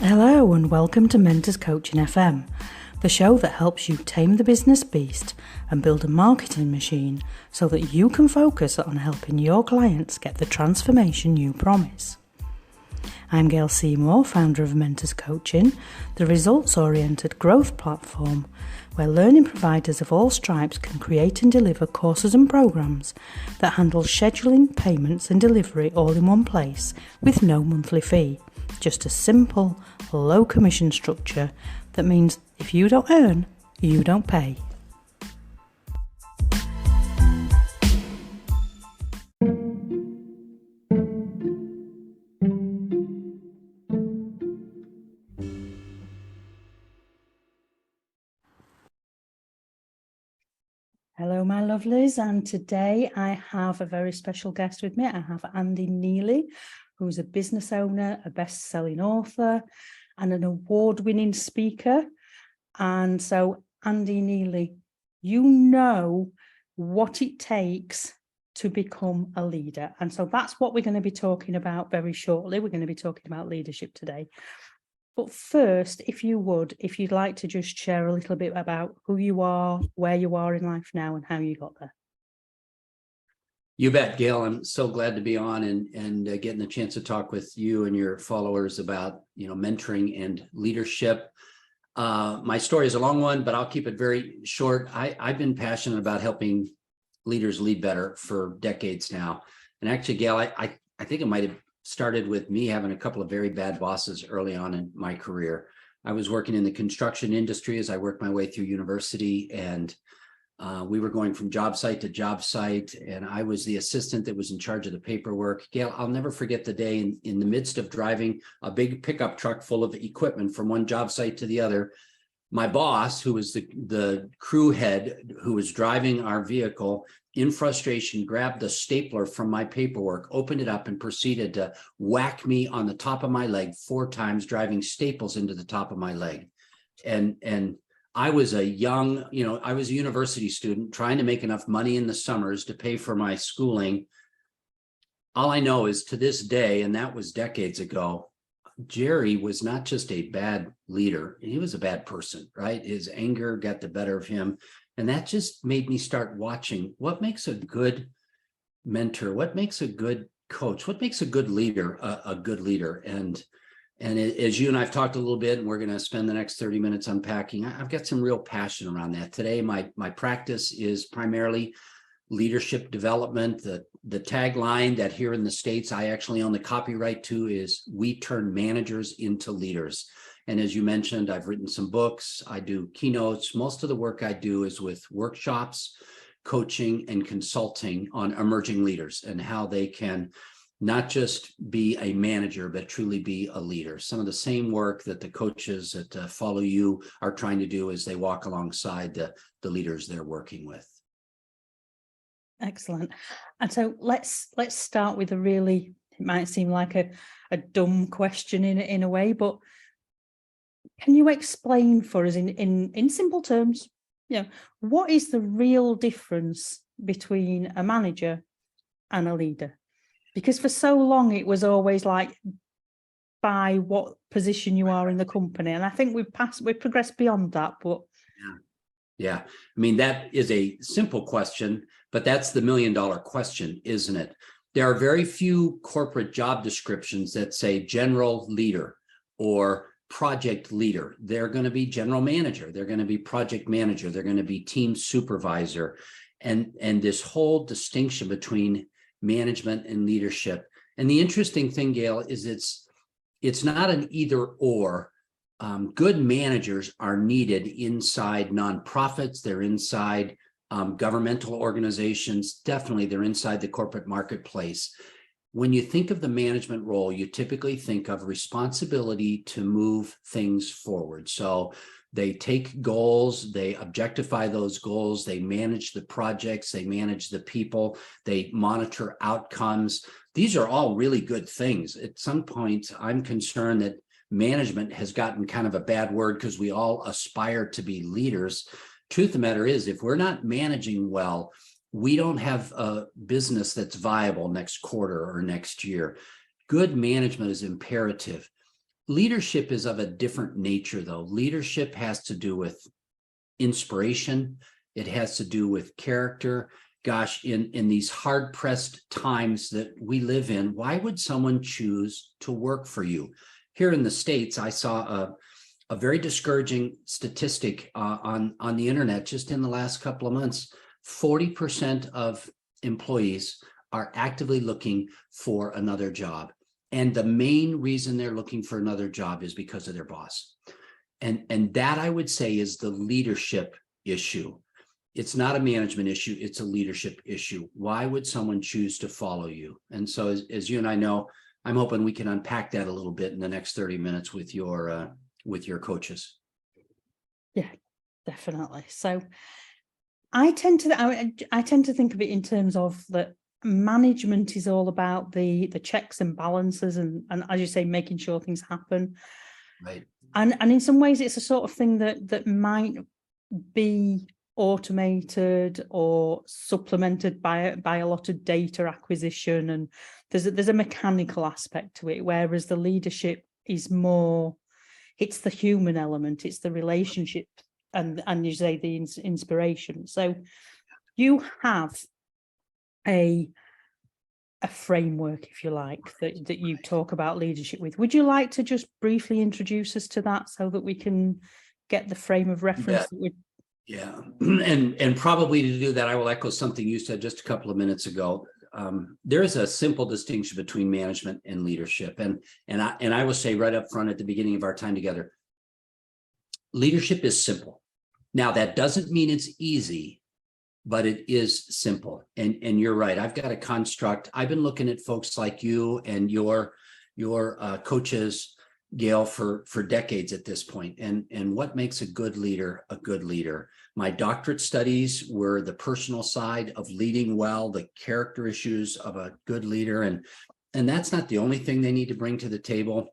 Hello and welcome to Mentors Coaching FM, the show that helps you tame the business beast and build a marketing machine so that you can focus on helping your clients get the transformation you promise. I'm Gail Seymour, founder of Mentors Coaching, the results-oriented growth platform where learning providers of all stripes can create and deliver courses and programs that handle scheduling, payments and delivery all in one place with no monthly fee. Just a simple, low commission structure that means if you don't earn, you don't pay. Hello, my lovelies, and today I have a very special guest with me. I have Andy Neillie, who's a business owner, a best-selling author, and an award-winning speaker. And so, Andy Neillie, you know what it takes to become a leader. And so that's what we're going to be talking about very shortly. We're going to be talking about leadership today. But first, if you'd like to just share a little bit about who you are, where you are in life now, and how you got there. You bet, Gail. I'm so glad to be on and getting the chance to talk with you and your followers about, mentoring and leadership. My story is a long one, but I'll keep it very short. I've been passionate about helping leaders lead better for decades now. And actually, Gail, I think it might have started with me having a couple of very bad bosses early on in my career. I was working in the construction industry as I worked my way through university, and we were going from job site to job site, and I was the assistant that was in charge of the paperwork. Gail, I'll never forget the day in the midst of driving a big pickup truck full of equipment from one job site to the other. My boss, who was the crew head who was driving our vehicle, in frustration, grabbed the stapler from my paperwork, opened it up, and proceeded to whack me on the top of my leg 4 times, driving staples into the top of my leg. And I was a university student trying to make enough money in the summers to pay for my schooling. All I know is to this day, and that was decades ago, Jerry was not just a bad leader, he was a bad person, right? His anger got the better of him. And that just made me start watching what makes a good mentor, what makes a good coach, what makes a good leader, a good leader. And as you and I've talked a little bit, and we're going to spend the next 30 minutes unpacking, I've got some real passion around that. Today, my practice is primarily leadership development. The tagline that here in the States, I actually own the copyright to is, "We turn managers into leaders." And as you mentioned, I've written some books. I do keynotes. Most of the work I do is with workshops, coaching, and consulting on emerging leaders and how they can not just be a manager, but truly be a leader. Some of the same work that the coaches that follow you are trying to do as they walk alongside the leaders they're working with. Excellent. And so let's start with it might seem like a dumb question in a way, but can you explain for us in simple terms, what is the real difference between a manager and a leader? Because for so long it was always like by what position you are in the company. And I think we've progressed beyond that, but Yeah. I mean, that is a simple question, but that's the $1 million question, isn't it? There are very few corporate job descriptions that say general leader or project leader. They're going to be general manager. They're going to be project manager. They're going to be team supervisor. And this whole distinction between management and leadership. And the interesting thing, Gail, is it's not an either or. Good managers are needed inside nonprofits. They're inside governmental organizations. Definitely, they're inside the corporate marketplace. When you think of the management role, you typically think of responsibility to move things forward. So they take goals, they objectify those goals, they manage the projects, they manage the people, they monitor outcomes. These are all really good things. At some point, I'm concerned that management has gotten kind of a bad word because we all aspire to be leaders. Truth of the matter is, if we're not managing well, we don't have a business that's viable next quarter or next year. Good management is imperative. Leadership is of a different nature, though. Leadership has to do with inspiration. It has to do with character. Gosh, in these hard-pressed times that we live in, why would someone choose to work for you? Here in the States, I saw a very discouraging statistic on the internet just in the last couple of months. 40% of employees are actively looking for another job. And the main reason they're looking for another job is because of their boss. And that, I would say, is the leadership issue. It's not a management issue, it's a leadership issue. Why would someone choose to follow you? And so as you and I know, I'm hoping we can unpack that a little bit in the next 30 minutes with your coaches. Yeah, definitely. So I tend to think of it in terms of that management is all about the checks and balances and as you say, making sure things happen. Right. And in some ways it's a sort of thing that might be automated or supplemented by a lot of data acquisition, and there's a mechanical aspect to it, whereas the leadership is more, it's the human element, it's the relationship, and you say the inspiration. So you have a framework, if you like, that you talk about leadership with. Would you like to just briefly introduce us to that so that we can get the frame of reference? Yeah, and probably to do that, I will echo something you said just a couple of minutes ago. There is a simple distinction between management and leadership, and I will say right up front at the beginning of our time together, leadership is simple. Now, that doesn't mean it's easy, but it is simple. And you're right. I've got a construct. I've been looking at folks like you and your coaches, Gail, for decades at this point. And what makes a good leader a good leader? My doctorate studies were the personal side of leading well, the character issues of a good leader. And that's not the only thing they need to bring to the table.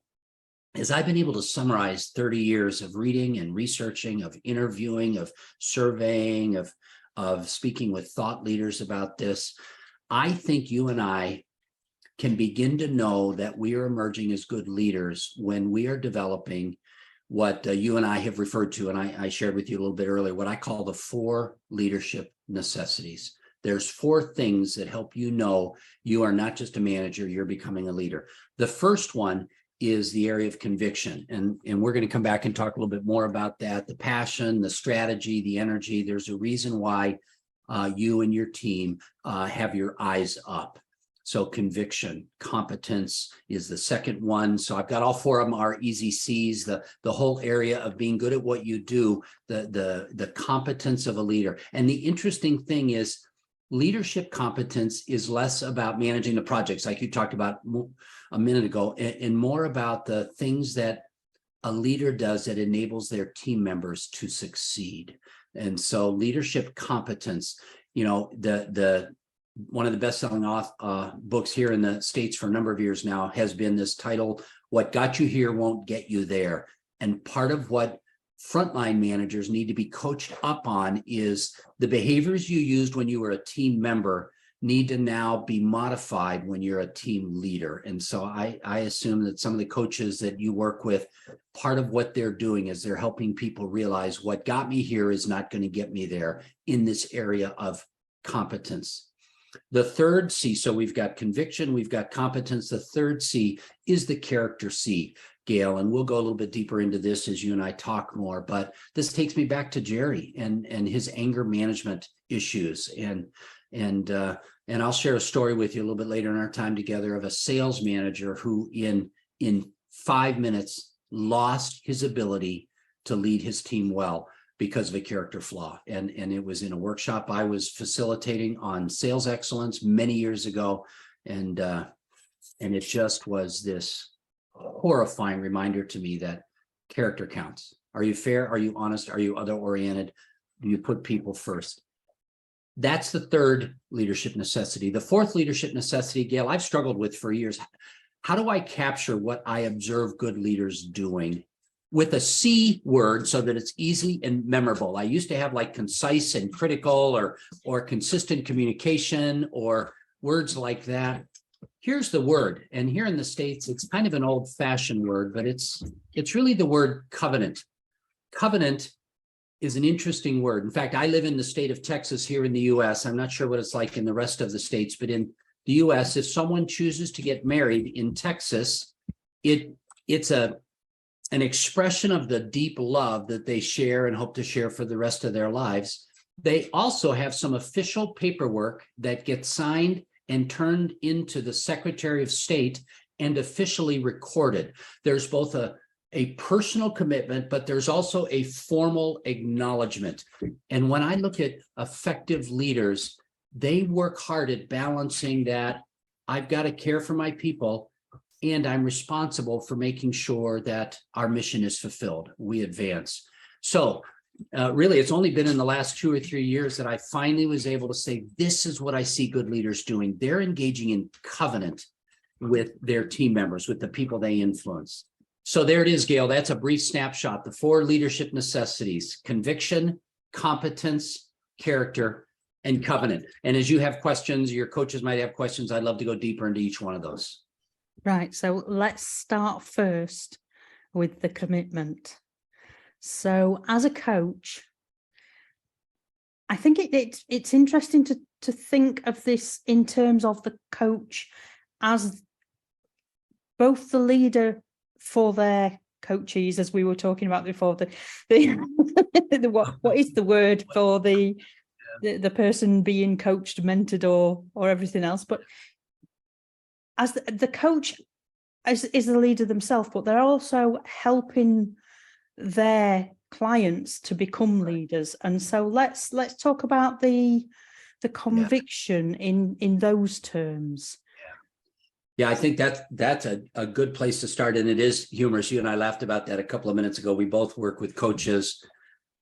As I've been able to summarize 30 years of reading and researching, of interviewing, of surveying, of speaking with thought leaders about this, I think you and I can begin to know that we are emerging as good leaders when we are developing what you and I have referred to, and I shared with you a little bit earlier, what I call the 4 leadership necessities. There's 4 things that help you know you are not just a manager, you're becoming a leader. The first one is the area of conviction. And we're going to come back and talk a little bit more about that, the passion, the strategy, the energy. There's a reason why you and your team have your eyes up. So conviction, competence is the second one. So I've got all 4 of them are easy C's, the whole area of being good at what you do, the competence of a leader. And the interesting thing is, leadership competence is less about managing the projects like you talked about a minute ago, and more about the things that a leader does that enables their team members to succeed. And so leadership competence, you know, the one of the best-selling books here in the States for a number of years now has been this title, What Got You Here Won't Get You There. And part of what frontline managers need to be coached up on is the behaviors you used when you were a team member need to now be modified when you're a team leader. And so I assume that some of the coaches that you work with, part of what they're doing is they're helping people realize what got me here is not going to get me there in this area of competence. The third C, so we've got conviction, we've got competence. The third C is the character C, Gail, and we'll go a little bit deeper into this as you and I talk more, but this takes me back to Jerry and his anger management issues. And I'll share a story with you a little bit later in our time together of a sales manager who in 5 minutes lost his ability to lead his team well because of a character flaw. And it was in a workshop I was facilitating on sales excellence many years ago. And it just was this horrifying reminder to me that character counts. Are you fair? Are you honest? Are you other-oriented? Do you put people first? That's the third leadership necessity. The fourth leadership necessity, Gail, I've struggled with for years. How do I capture what I observe good leaders doing with a C word so that it's easy and memorable? I used to have like concise and critical or consistent communication or words like that. here's the word. And here in the States, it's kind of an old-fashioned word, but it's really the word covenant. Covenant is an interesting word. In fact, I live in the state of Texas here in the US. I'm not sure what it's like in the rest of the states, but in the US, if someone chooses to get married in Texas, it's an expression of the deep love that they share and hope to share for the rest of their lives. They also have some official paperwork that gets signed and turned into the Secretary of State and officially recorded. There's both a personal commitment, but there's also a formal acknowledgement. And when I look at effective leaders, they work hard at balancing that. I've got to care for my people, and I'm responsible for making sure that our mission is fulfilled. We advance. So really, it's only been in the last 2 or 3 years that I finally was able to say, this is what I see good leaders doing. They're engaging in covenant with their team members, with the people they influence. So there it is, Gail. That's a brief snapshot. The 4 leadership necessities: conviction, competence, character, and covenant. And as you have questions, your coaches might have questions, I'd love to go deeper into each one of those. Right. So let's start first with the commitment. So as a coach, I think it's interesting to think of this in terms of the coach as both the leader for their coaches, as we were talking about before, what is the word for the person being coached, mentored, or everything else, but as the coach is the leader themselves, but they're also helping their clients to become leaders. And so let's talk about the conviction in those terms. Yeah, I think that's a good place to start. And it is humorous. You and I laughed about that a couple of minutes ago. We both work with coaches.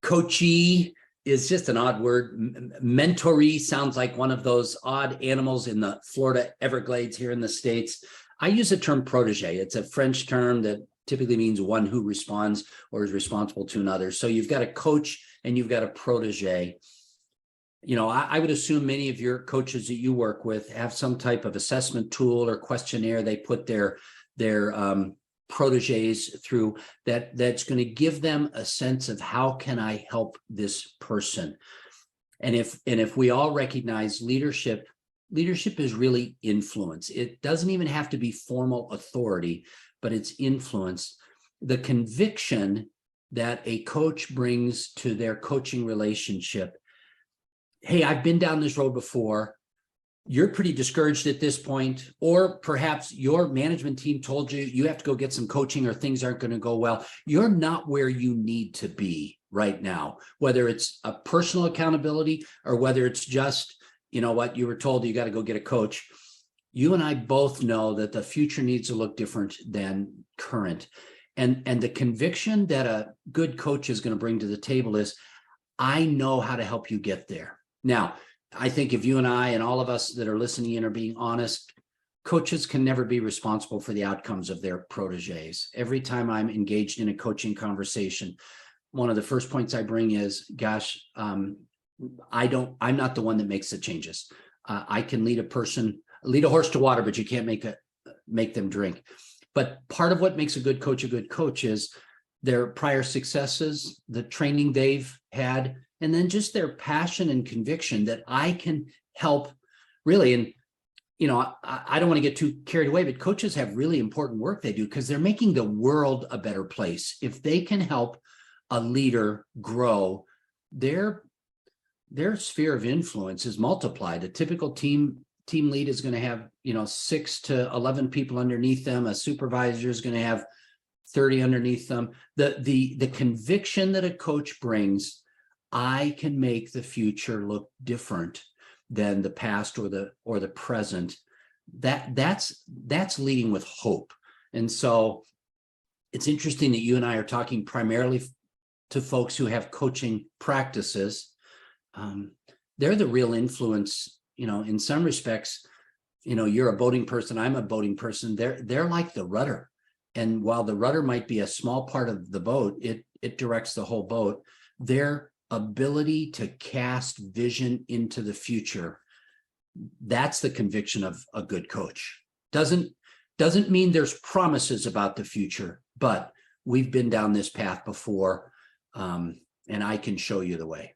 Coachee is just an odd word. Mentoree sounds like one of those odd animals in the Florida Everglades here in the States. I use the term protege. It's a French term that typically means one who responds or is responsible to another. So you've got a coach and you've got a protege. You know, I would assume many of your coaches that you work with have some type of assessment tool or questionnaire they put their proteges through that's going to give them a sense of how can I help this person. And if we all recognize leadership is really influence. It doesn't even have to be formal authority, but it's influence. The conviction that a coach brings to their coaching relationship. Hey, I've been down this road before. You're pretty discouraged at this point, or perhaps your management team told you you have to go get some coaching or things aren't going to go well. You're not where you need to be right now, whether it's a personal accountability or whether it's just, you know what, you were told you got to go get a coach. You and I both know that the future needs to look different than current. And the conviction that a good coach is going to bring to the table is, I know how to help you get there. Now, I think if you and I and all of us that are listening in are being honest, coaches can never be responsible for the outcomes of their proteges. Every time I'm engaged in a coaching conversation, one of the first points I bring is, gosh, I'm not the one that makes the changes. I can lead a horse to water, but you can't make them drink. But part of what makes a good coach is their prior successes, the training they've had, and then just their passion and conviction that I can help really. And, you know, I don't want to get too carried away, but coaches have really important work they do because they're making the world a better place. If they can help a leader grow, their sphere of influence is multiplied. A typical team lead is going to have, 6 to 11 people underneath them. A supervisor is going to have 30 underneath them. The conviction that a coach brings, I can make the future look different than the past or the present. That's leading with hope. And so it's interesting that you and I are talking primarily to folks who have coaching practices. They're the real influence, in some respects. You're a boating person, I'm a boating person. They're like the rudder. And while the rudder might be a small part of the boat, it directs the whole boat. Their ability to cast vision into the future, that's the conviction of a good coach. Doesn't mean there's promises about the future, but we've been down this path before, and I can show you the way.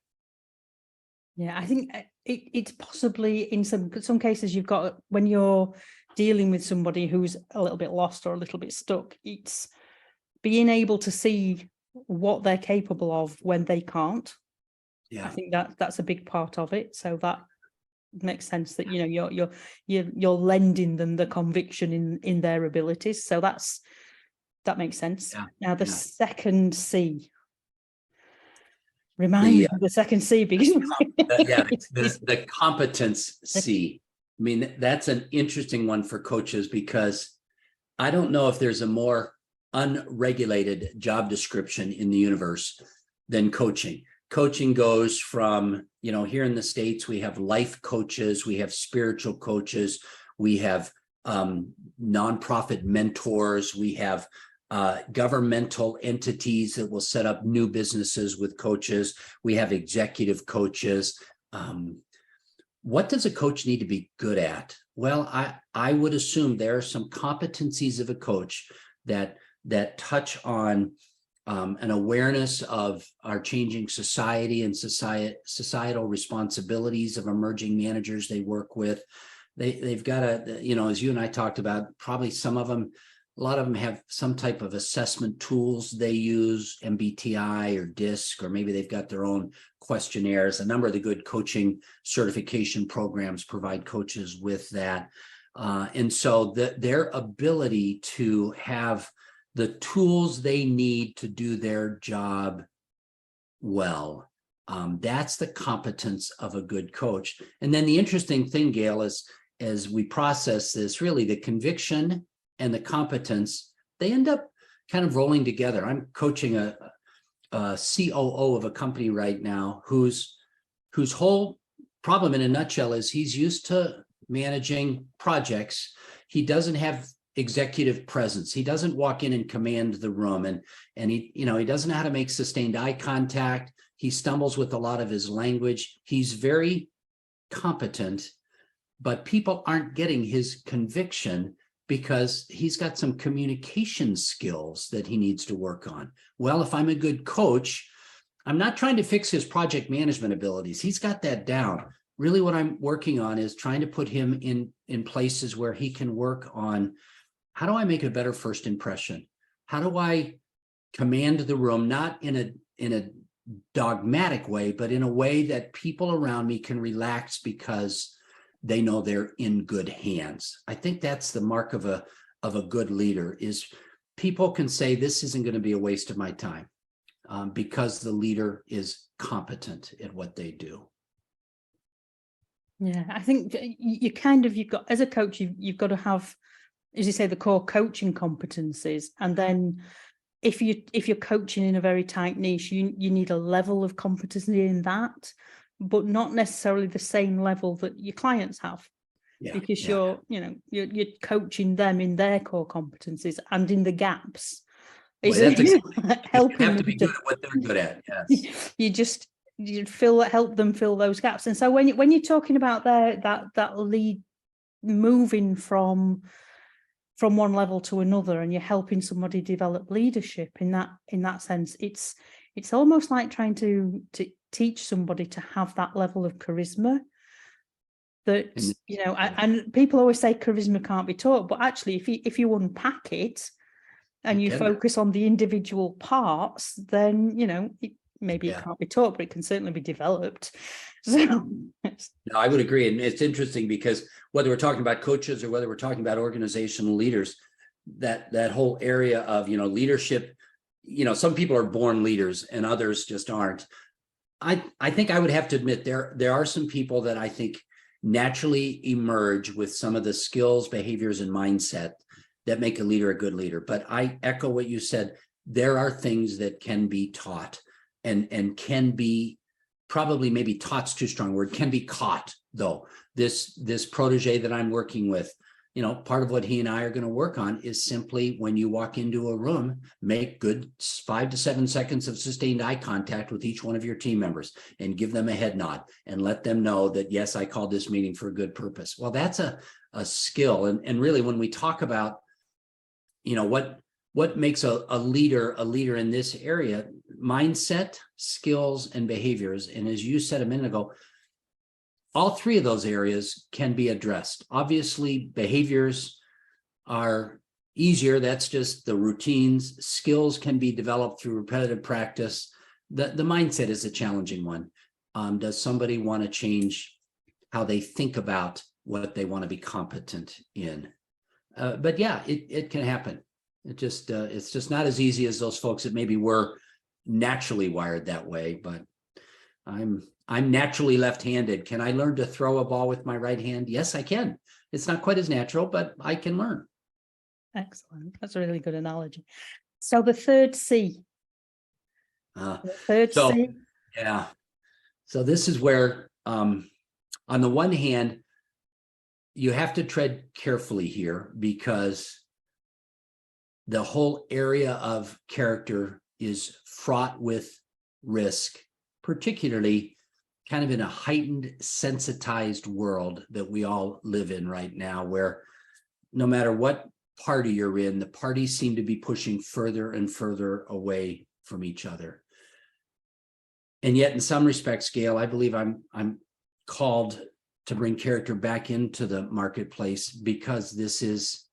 Yeah, I think it's possibly in some cases you've got, when you're dealing with somebody who's a little bit lost or a little bit stuck, it's being able to see what they're capable of when they can't. Yeah, I think that's a big part of it. So that makes sense that, you know, you're lending them the conviction in their abilities. So that makes sense. Yeah. Now the Yeah. second C. Remind me of the second C, because the competence C. I mean, that's an interesting one for coaches, because I don't know if there's a more unregulated job description in the universe than coaching. Coaching goes from, you know, here in the States, we have life coaches, we have spiritual coaches, we have nonprofit mentors, we have governmental entities that will set up new businesses with coaches. We have executive coaches. What does a coach need to be good at? Well, I would assume there are some competencies of a coach that touch on an awareness of our changing society and societal responsibilities of emerging managers they work with. They've got to, you know, as you and I talked about, probably a lot of them have some type of assessment tools they use, MBTI or DISC, or maybe they've got their own questionnaires. A number of the good coaching certification programs provide coaches with that. And so their ability to have the tools they need to do their job well, that's the competence of a good coach. And then the interesting thing, Gail, is as we process this, really the conviction and the competence, they end up kind of rolling together. I'm coaching a COO of a company right now whose whole problem in a nutshell is he's used to managing projects. He doesn't have executive presence. He doesn't walk in and command the room, and he, you know, he doesn't know how to make sustained eye contact. He stumbles with a lot of his language. He's very competent, but people aren't getting his conviction because he's got some communication skills that he needs to work on. Well, if I'm a good coach, I'm not trying to fix his project management abilities. He's got that down. Really what I'm working on is trying to put him in places where he can work on, how do I make a better first impression? How do I command the room, not in a dogmatic way, but in a way that people around me can relax because they know they're in good hands. I think that's the mark of a good leader, is people can say, this isn't going to be a waste of my time, because the leader is competent at what they do. Yeah, I think you've got, as a coach, you've got to have, as you say, the core coaching competencies. And then if you're coaching in a very tight niche, you need a level of competency in that, but not necessarily the same level that your clients have, because you're coaching them in their core competencies and in the gaps. Boy, helping them to be good at what they're good at. Yes. Help them fill those gaps. And so when you're talking about that lead moving from one level to another, and you're helping somebody develop leadership in that sense, it's almost like trying to teach somebody to have that level of charisma that, you know, and people always say charisma can't be taught, but actually if you unpack it and you focus on the individual parts, then, you know, it can't be taught, but it can certainly be developed. So no, I would agree. And it's interesting because whether we're talking about coaches or whether we're talking about organizational leaders, that whole area of, you know, leadership, you know, some people are born leaders and others just aren't. I think I would have to admit there are some people that I think naturally emerge with some of the skills, behaviors, and mindset that make a leader a good leader. But I echo what you said. There are things that can be taught and can be, probably maybe taught's too strong a word, can be caught though. This protege that I'm working with, part of what he and I are going to work on is simply when you walk into a room, make good 5 to 7 seconds of sustained eye contact with each one of your team members and give them a head nod and let them know that, yes, I called this meeting for a good purpose. Well, that's a skill. And really, when we talk about, what makes a leader in this area, mindset, skills, and behaviors. And as you said a minute ago, all three of those areas can be addressed. Obviously, behaviors are easier. That's just the routines. Skills can be developed through repetitive practice. The mindset is a challenging one. Does somebody want to change how they think about what they want to be competent in? But yeah, it can happen. It's just not as easy as those folks that maybe were naturally wired that way. But I'm naturally left-handed. Can I learn to throw a ball with my right hand? Yes, I can. It's not quite as natural, but I can learn. Excellent. That's a really good analogy. So the third C. C. Yeah. So this is where, on the one hand, you have to tread carefully here because the whole area of character is fraught with risk, particularly kind of in a heightened, sensitized world that we all live in right now, where no matter what party you're in, the parties seem to be pushing further and further away from each other. And yet, in some respects, Gail, I believe I'm called to bring character back into the marketplace because this is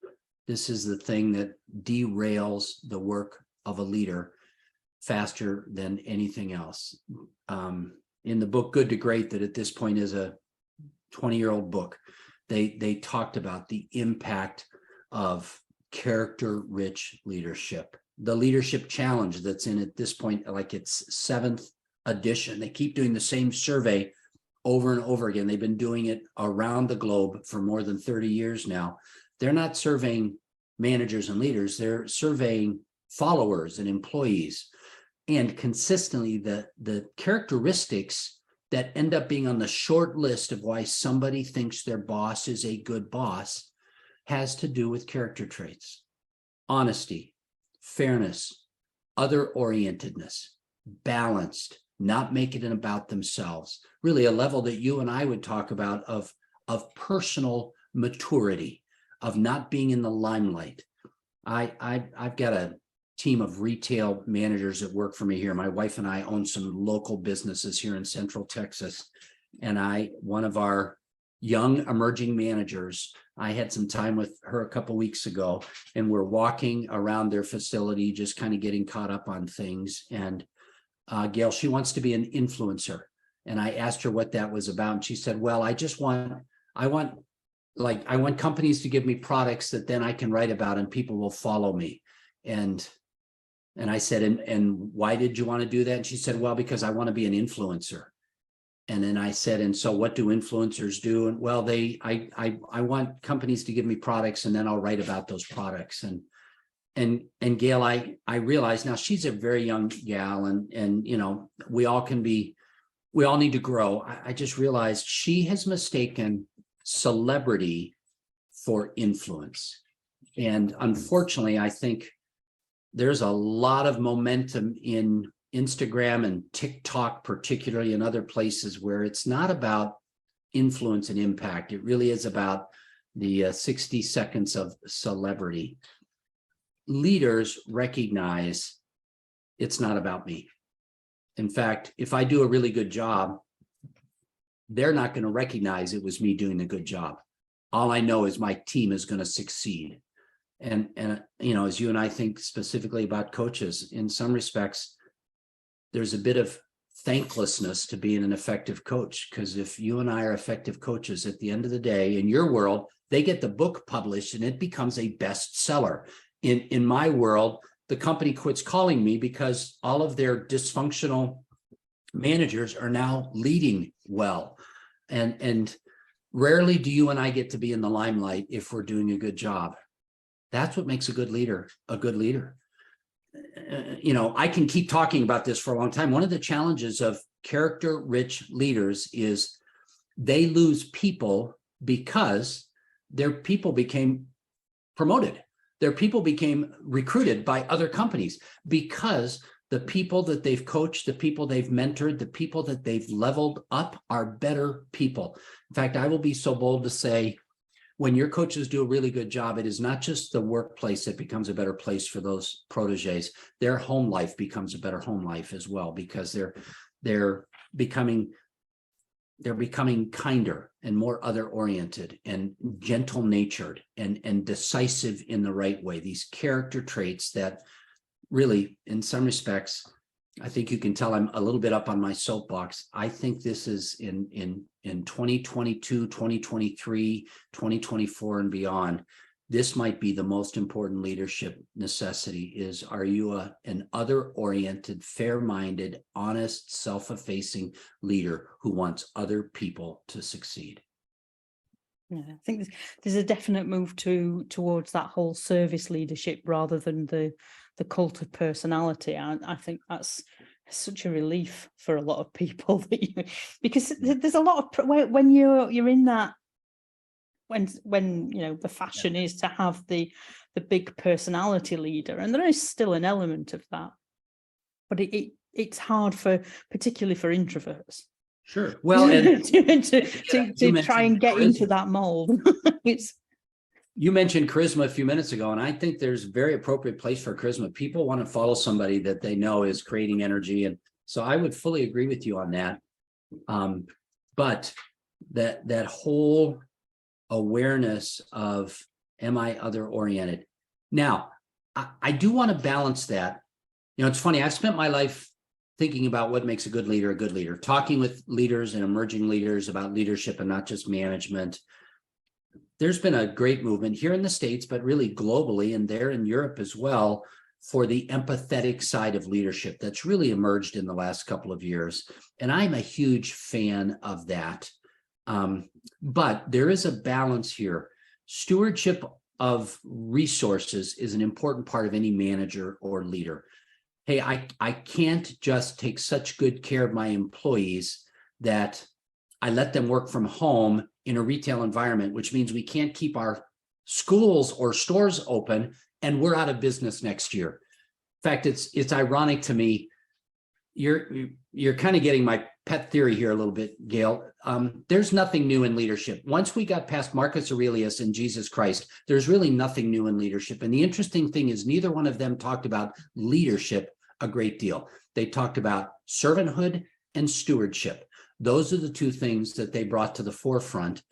the thing that derails the work of a leader faster than anything else. In the book Good to Great, that at this point is a 20-year-old book, they talked about the impact of character-rich leadership. The leadership challenge that's in at this point, like its 7th edition. They keep doing the same survey over and over again. They've been doing it around the globe for more than 30 years now. They're not surveying managers and leaders, they're surveying followers and employees. And consistently, the characteristics that end up being on the short list of why somebody thinks their boss is a good boss has to do with character traits: honesty, fairness, other-orientedness, balanced, not making it about themselves. Really a level that you and I would talk about of personal maturity, of not being in the limelight. I've got a team of retail managers that work for me here. My wife and I own some local businesses here in Central Texas. And one of our young emerging managers, I had some time with her a couple of weeks ago, and we're walking around their facility, just kind of getting caught up on things. And Gail, she wants to be an influencer. And I asked her what that was about. And she said, well, I want companies to give me products that then I can write about and people will follow me. And I said, and why did you want to do that? And she said, well, because I want to be an influencer. And then I said, and so what do influencers do? And well, I want companies to give me products and then I'll write about those products. And Gail, I realized now she's a very young gal and we all need to grow. I just realized she has mistaken celebrity for influence. And unfortunately, I think there's a lot of momentum in Instagram and TikTok, particularly in other places, where it's not about influence and impact. It really is about the 60 seconds of celebrity. Leaders recognize it's not about me. In fact, if I do a really good job, they're not going to recognize it was me doing a good job. All I know is my team is going to succeed. And as you and I think specifically about coaches, in some respects, there's a bit of thanklessness to being an effective coach, because if you and I are effective coaches, at the end of the day, in your world, they get the book published and it becomes a bestseller. In my world, the company quits calling me because all of their dysfunctional managers are now leading well. And rarely do you and I get to be in the limelight if we're doing a good job. That's what makes a good leader a good leader. I can keep talking about this for a long time. One of the challenges of character-rich leaders is they lose people because their people became promoted. Their people became recruited by other companies because the people that they've coached, the people they've mentored, the people that they've leveled up are better people. In fact, I will be so bold to say, when your coaches do a really good job, it is not just the workplace that becomes a better place for those proteges. Their home life becomes a better home life as well, because they're becoming kinder and more other oriented and gentle natured and decisive in the right way. These character traits that really, in some respects, I think you can tell I'm a little bit up on my soapbox. I think this is in 2022, 2023, 2024 and beyond, this might be the most important leadership necessity is, are you an other-oriented, fair-minded, honest, self-effacing leader who wants other people to succeed? Yeah, I think there's a definite move towards that whole service leadership rather than the cult of personality. I think that's such a relief for a lot of people because there's a lot of when you're in that, when you know the fashion is to have the big personality leader, and there is still an element of that, but it's hard particularly for introverts. Sure. Well, and to try and get into that mold. You mentioned charisma a few minutes ago, and I think there's a very appropriate place for charisma. People want to follow somebody that they know is creating energy. And so I would fully agree with you on that. But that whole awareness of, am I other oriented? Now, I do want to balance that. You know, it's funny. I've spent my life thinking about what makes a good leader, talking with leaders and emerging leaders about leadership and not just management. There's been a great movement here in the States, but really globally, and there in Europe as well, for the empathetic side of leadership that's really emerged in the last couple of years. And I'm a huge fan of that. But there is a balance here. Stewardship of resources is an important part of any manager or leader. Hey, I can't just take such good care of my employees that I let them work from home in a retail environment, which means we can't keep our schools or stores open and we're out of business next year. In fact, it's ironic to me. You're kind of getting my pet theory here a little bit, Gail. There's nothing new in leadership. Once we got past Marcus Aurelius and Jesus Christ, there's really nothing new in leadership. And the interesting thing is neither one of them talked about leadership a great deal. They talked about servanthood and stewardship. Those are the two things that they brought to the forefront.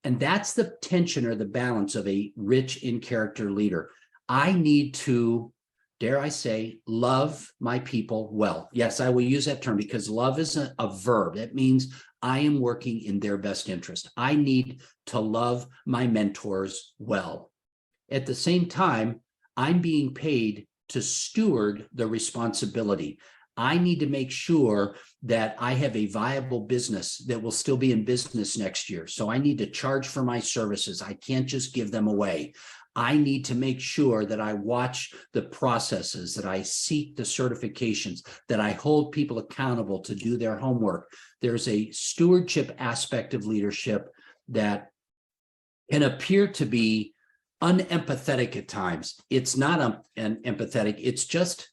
And that's the tension or the balance of a rich in character leader. I need to, dare I say, love my people well. Yes, I will use that term because love is a verb. That means I am working in their best interest. I need to love my mentors well. At the same time, I'm being paid to steward the responsibility. I need to make sure that I have a viable business that will still be in business next year. So I need to charge for my services. I can't just give them away. I need to make sure that I watch the processes, that I seek the certifications, that I hold people accountable to do their homework. There's a stewardship aspect of leadership that can appear to be unempathetic at times. It's not an empathetic, it's just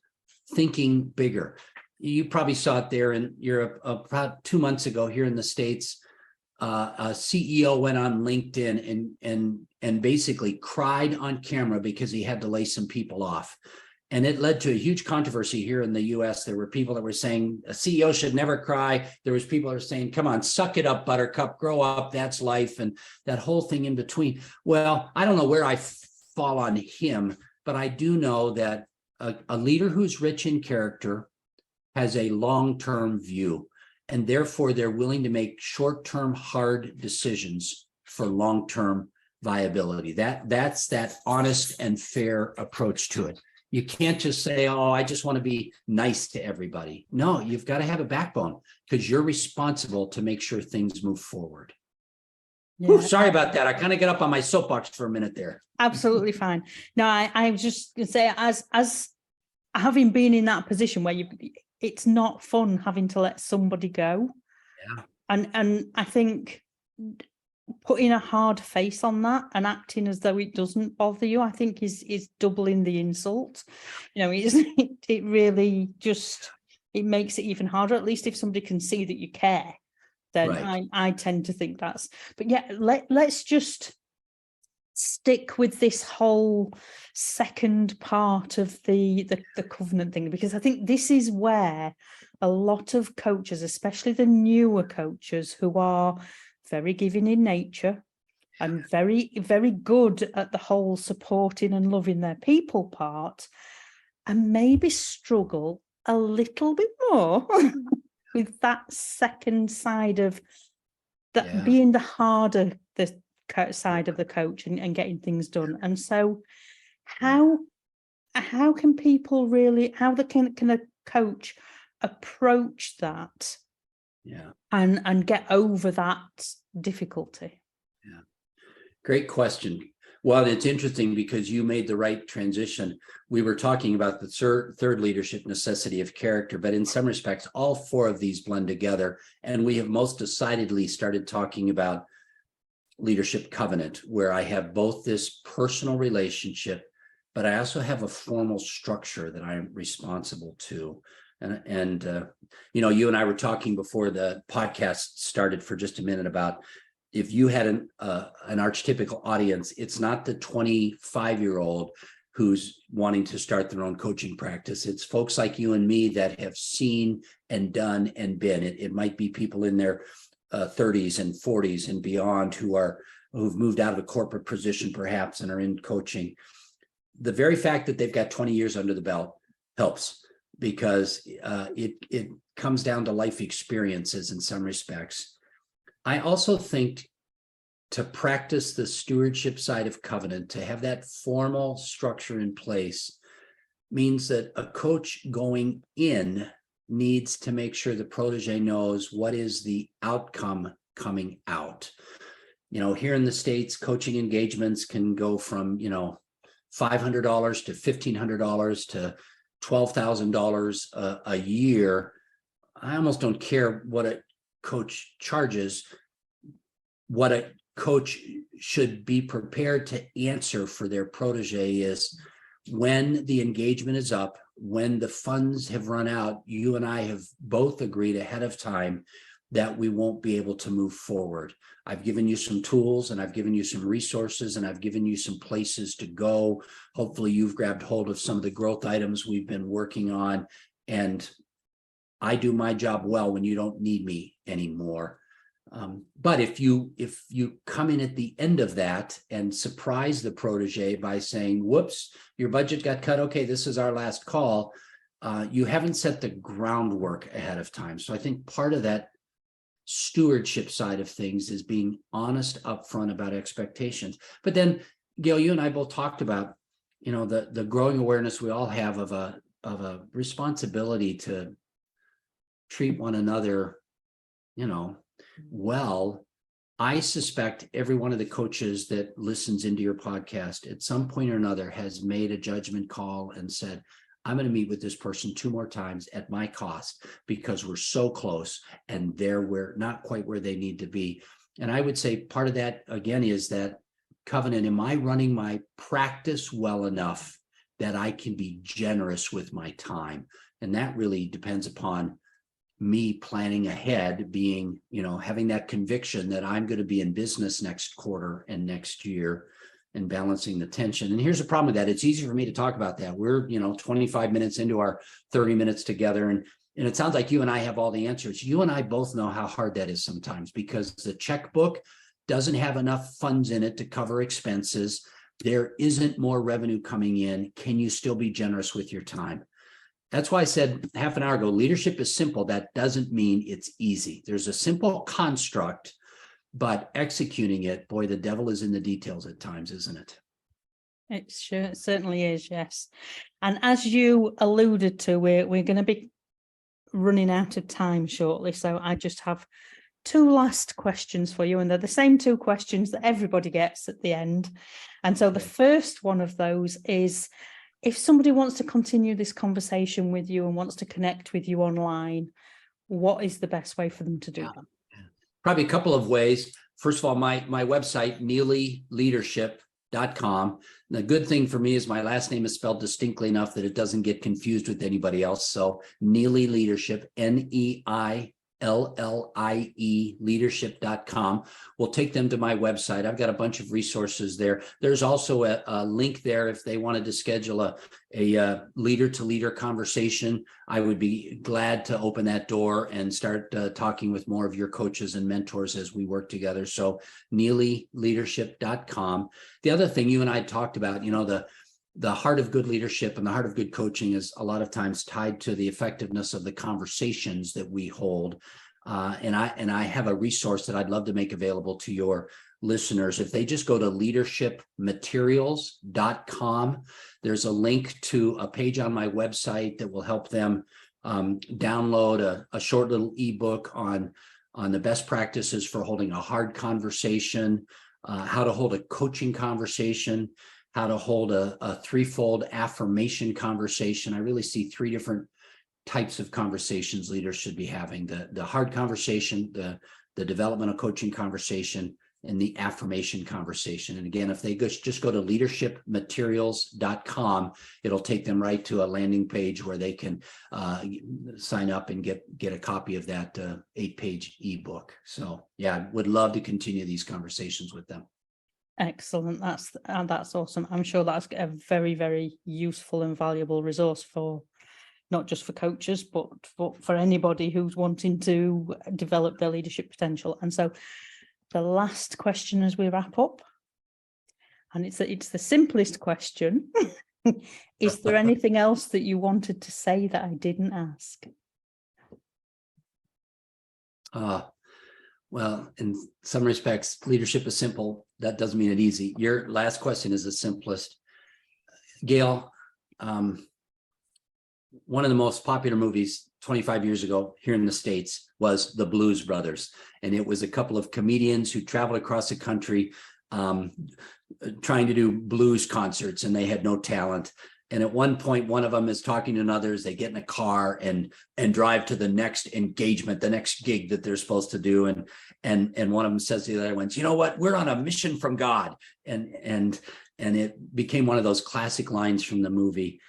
thinking bigger. You probably saw it there in Europe about 2 months ago. Here in the States, a CEO went on LinkedIn and basically cried on camera because he had to lay some people off. And it led to a huge controversy here in the US. There were people that were saying a CEO should never cry. There was people that were saying, come on, suck it up, buttercup, grow up, that's life, and that whole thing in between. Well, I don't know where I fall on him, but I do know that a leader who's rich in character has a long-term view, and therefore they're willing to make short-term hard decisions for long-term viability. That's that honest and fair approach to it. You can't just say, oh, I just want to be nice to everybody. No, you've got to have a backbone because you're responsible to make sure things move forward. Yeah. Ooh, sorry about that. I kind of got up on my soapbox for a minute there. Absolutely fine. No, I was just going to say, as having been in that position where it's not fun having to let somebody go. Yeah. And I think putting a hard face on that and acting as though it doesn't bother you, I think is doubling the insult. It really just, it makes it even harder. At least if somebody can see that you care, then Right. I tend to think that's, but yeah, let's just stick with this whole second part of the covenant thing, because I think this is where a lot of coaches, especially the newer coaches who are very giving in nature and very, very good at the whole supporting and loving their people part, and maybe struggle a little bit more with that second side of that, being the harder the side of the coach and getting things done. And so how can people really, how can a coach approach that and get over that difficulty? Yeah. Great question. Well, it's interesting because you made the right transition. We were talking about the third leadership necessity of character, but in some respects, all four of these blend together. And we have most decidedly started talking about leadership covenant, where I have both this personal relationship, but I also have a formal structure that I'm responsible to. And you and I were talking before the podcast started for just a minute about, if you had an archetypical audience, it's not the 25-year-old who's wanting to start their own coaching practice. It's folks like you and me that have seen and done and been. It might be people in their 30s and 40s and beyond who've moved out of a corporate position perhaps and are in coaching. The very fact that they've got 20 years under the belt helps, because it comes down to life experiences in some respects. I also think to practice the stewardship side of covenant, to have that formal structure in place, means that a coach going in needs to make sure the protege knows what is the outcome coming out. Here in the States, coaching engagements can go from, $500 to $1,500 to $12,000 a year. I almost don't care what a coach charges. What a coach should be prepared to answer for their protege is, when the engagement is up, when the funds have run out, you and I have both agreed ahead of time that we won't be able to move forward. I've given you some tools, and I've given you some resources, and I've given you some places to go. Hopefully you've grabbed hold of some of the growth items we've been working on, and I do my job well when you don't need me anymore. But if you come in at the end of that and surprise the protege by saying, whoops, your budget got cut, okay, this is our last call, you haven't set the groundwork ahead of time. So I think part of that stewardship side of things is being honest upfront about expectations. But then, Gail, you and I both talked about, the growing awareness we all have of a responsibility to treat one another, well. I suspect every one of the coaches that listens into your podcast at some point or another has made a judgment call and said, I'm going to meet with this person 2 more times at my cost, because we're so close and we're not quite where they need to be. And I would say part of that, again, is that covenant. Am I running my practice well enough that I can be generous with my time? And that really depends upon me planning ahead, being, having that conviction that I'm going to be in business next quarter and next year, and balancing the tension. And here's the problem with that. It's easy for me to talk about that. We're, 25 minutes into our 30 minutes together. And it sounds like you and I have all the answers. You and I both know how hard that is sometimes, because the checkbook doesn't have enough funds in it to cover expenses. There isn't more revenue coming in. Can you still be generous with your time? That's why I said half an hour ago, leadership is simple. That doesn't mean it's easy. There's a simple construct, but executing it, boy, the devil is in the details at times, isn't it? It certainly is, yes. And as you alluded to, we're going to be running out of time shortly. So I just have 2 last questions for you, and they're the same 2 questions that everybody gets at the end. And so the first one of those is, if somebody wants to continue this conversation with you and wants to connect with you online, what is the best way for them to do that? Probably a couple of ways. first of all, my website, neillieleadership.com. The good thing for me is my last name is spelled distinctly enough that it doesn't get confused with anybody else. So Neillie Leadership, Neillie leadership.com will take them to my website. I've got a bunch of resources there. There's also a link there if they wanted to schedule a leader to leader conversation. I would be glad to open that door and start talking with more of your coaches and mentors as we work together. So neillieleadership.com. The other thing you and I talked about, the heart of good leadership and the heart of good coaching is a lot of times tied to the effectiveness of the conversations that we hold. And I have a resource that I'd love to make available to your listeners. If they just go to leadershipmaterials.com, there's a link to a page on my website that will help them download a short little ebook on the best practices for holding a hard conversation, how to hold a coaching conversation, how to hold a threefold affirmation conversation. I really see three different types of conversations leaders should be having: the hard conversation, the developmental coaching conversation, and the affirmation conversation. And again, if they just go to leadershipmaterials.com, it'll take them right to a landing page where they can sign up and get a copy of that 8-page ebook. So yeah, would love to continue these conversations with them. Excellent. That's awesome. I'm sure that's a very, very useful and valuable resource for not just for coaches, but for anybody who's wanting to develop their leadership potential. And so the last question as we wrap up, and it's the simplest question. Is there anything else that you wanted to say that I didn't ask? Well, in some respects, leadership is simple. That doesn't mean it's easy. Your last question is the simplest. Gail, one of the most popular movies 25 years ago here in the States was The Blues Brothers. And it was a couple of comedians who traveled across the country trying to do blues concerts, and they had no talent. And at one point, one of them is talking to another as they get in a car and drive to the next engagement, the next gig that they're supposed to do. And one of them says to the other ones, you know what, we're on a mission from God. And it became one of those classic lines from the movie.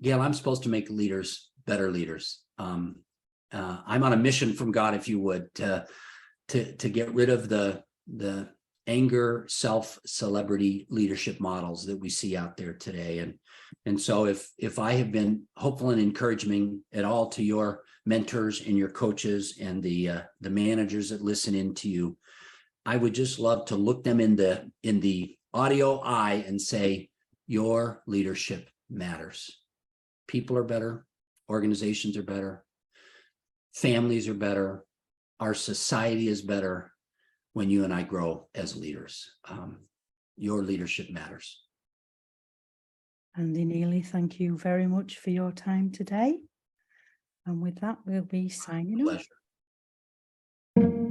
Gail, I'm supposed to make leaders better leaders. I'm on a mission from God, if you would, to get rid of the anger, self-celebrity leadership models that we see out there today. And so if I have been hopeful and encouraging at all to your mentors and your coaches and the managers that listen in to you, I would just love to look them in the audio eye and say, your leadership matters. People are better, organizations are better, families are better, our society is better when you and I grow as leaders. Your leadership matters. Andy Neillie, thank you very much for your time today. And with that, we'll be signing off. Pleasure.